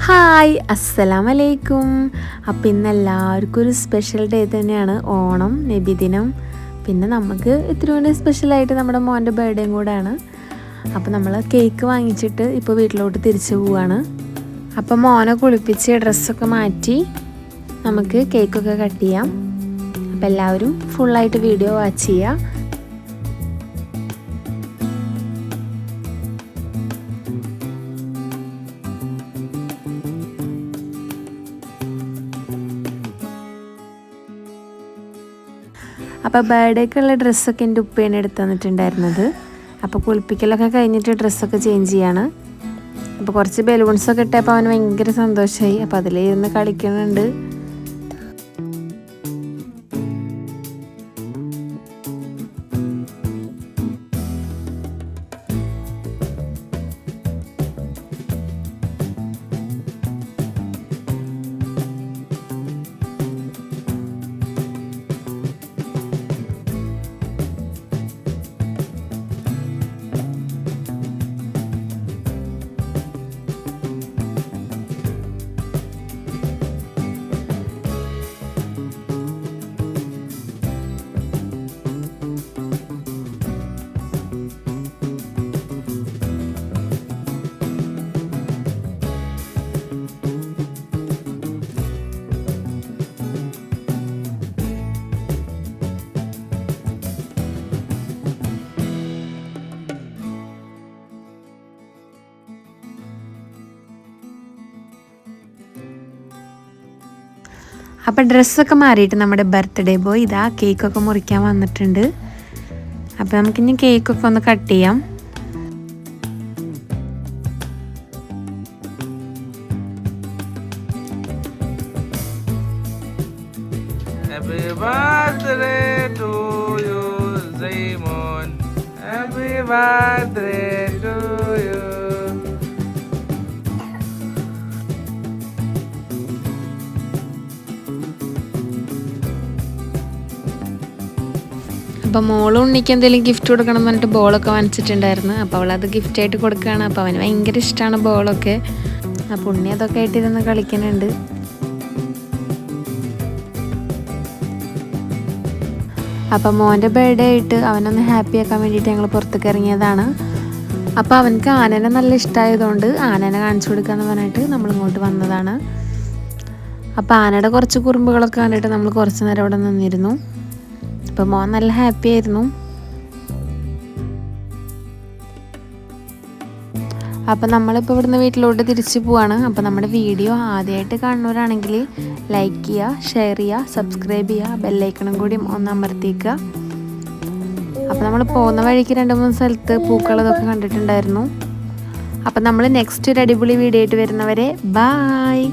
Hi അസ്സലാമലൈക്കും. അപ്പോൾ ഇന്ന് എല്ലാവർക്കും ഒരു സ്പെഷ്യൽ ഡേ തന്നെയാണ്, ഓണം, നബിദിനം. പിന്നെ നമുക്ക് ഇത്തിരി കൂടി സ്പെഷ്യലായിട്ട് നമ്മുടെ മോൻ്റെ ബർത്ത്ഡേയും കൂടെയാണ്. അപ്പോൾ നമ്മൾ കേക്ക് വാങ്ങിച്ചിട്ട് ഇപ്പോൾ വീട്ടിലോട്ട് തിരിച്ചു പോവുകയാണ്. അപ്പോൾ മോനെ കുളിപ്പിച്ച് ഡ്രസ്സൊക്കെ മാറ്റി നമുക്ക് കേക്കൊക്കെ കട്ട് ചെയ്യാം. അപ്പോൾ എല്ലാവരും ഫുള്ളായിട്ട് വീഡിയോ വാച്ച് ചെയ്യുക. അപ്പോൾ ബർത്ത്ഡേക്കുള്ള ഡ്രസ്സൊക്കെ എൻ്റെ ഉപ്പേനെ എടുത്ത് തന്നിട്ടുണ്ടായിരുന്നത്. അപ്പോൾ കുളിപ്പിക്കലൊക്കെ കഴിഞ്ഞിട്ട് ഡ്രസ്സൊക്കെ ചേഞ്ച് ചെയ്യാണ്. അപ്പോൾ കുറച്ച് ബലൂൺസൊക്കെ ഇട്ടപ്പോൾ അവന് ഭയങ്കര സന്തോഷമായി. അപ്പോൾ അതിലിരുന്ന് കളിക്കുന്നുണ്ട്. അപ്പോൾ ഡ്രസ്സൊക്കെ മാറിയിട്ട് നമ്മുടെ ബർത്ത്ഡേ ബോയ് ഇതാ കേക്കൊക്കെ മുറിക്കാൻ വന്നിട്ടുണ്ട്. അപ്പോൾ നമുക്കിനി കേക്കൊക്കെ ഒന്ന് കട്ട് ചെയ്യാം. Happy birthday to you, Simon. Happy birthday to you. അപ്പോൾ മോളും ഉണ്ണിക്ക് എന്തെങ്കിലും ഗിഫ്റ്റ് കൊടുക്കണം എന്ന് പറഞ്ഞിട്ട് ബോളൊക്കെ വാങ്ങിച്ചിട്ടുണ്ടായിരുന്നു. അപ്പോൾ അവളത് ഗിഫ്റ്റായിട്ട് കൊടുക്കുകയാണ്. അപ്പോൾ അവന് ഭയങ്കര ഇഷ്ടമാണ് ബോളൊക്കെ. അപ്പോൾ ഉണ്ണി അതൊക്കെ ആയിട്ടിരുന്ന് കളിക്കുന്നുണ്ട്. അപ്പോൾ മോൻ്റെ ബർത്ത്ഡേ ആയിട്ട് അവനൊന്ന് ഹാപ്പി ആക്കാൻ വേണ്ടിയിട്ട് ഞങ്ങൾ പുറത്തേക്ക് ഇറങ്ങിയതാണ്. അപ്പോൾ അവനക്ക് ആനനെ നല്ല ഇഷ്ടമായതുകൊണ്ട് ആനനെ കാണിച്ചു കൊടുക്കാമെന്ന് പറഞ്ഞിട്ട് നമ്മളിങ്ങോട്ട് വന്നതാണ്. അപ്പോൾ ആനയുടെ കുറച്ച് കുറുമ്പുകളൊക്കെ കണ്ടിട്ട് നമ്മൾ കുറച്ച് നേരം അവിടെ നിന്നിരുന്നു. അപ്പോൾ മോൻ നല്ല ഹാപ്പി ആയിരുന്നു. അപ്പോൾ നമ്മളിപ്പോൾ ഇവിടുന്ന് വീട്ടിലോട്ട് തിരിച്ചു പോവാണ്. അപ്പോൾ നമ്മുടെ വീഡിയോ ആദ്യമായിട്ട് കാണുന്നവരാണെങ്കിൽ ലൈക്ക് ചെയ്യുക, ഷെയർ ചെയ്യുക, സബ്സ്ക്രൈബ് ചെയ്യുക, ബെല്ലൈക്കണും കൂടി ഒന്ന് അമർത്തിക്കുക. അപ്പോൾ നമ്മൾ പോകുന്ന വഴിക്ക് 2-3 സ്ഥലത്ത് പൂക്കളതൊക്കെ കണ്ടിട്ടുണ്ടായിരുന്നു. അപ്പോൾ നമ്മൾ നെക്സ്റ്റ് ഒരു അടിപൊളി വീഡിയോ ആയിട്ട് വരുന്നവരെ ബായ്.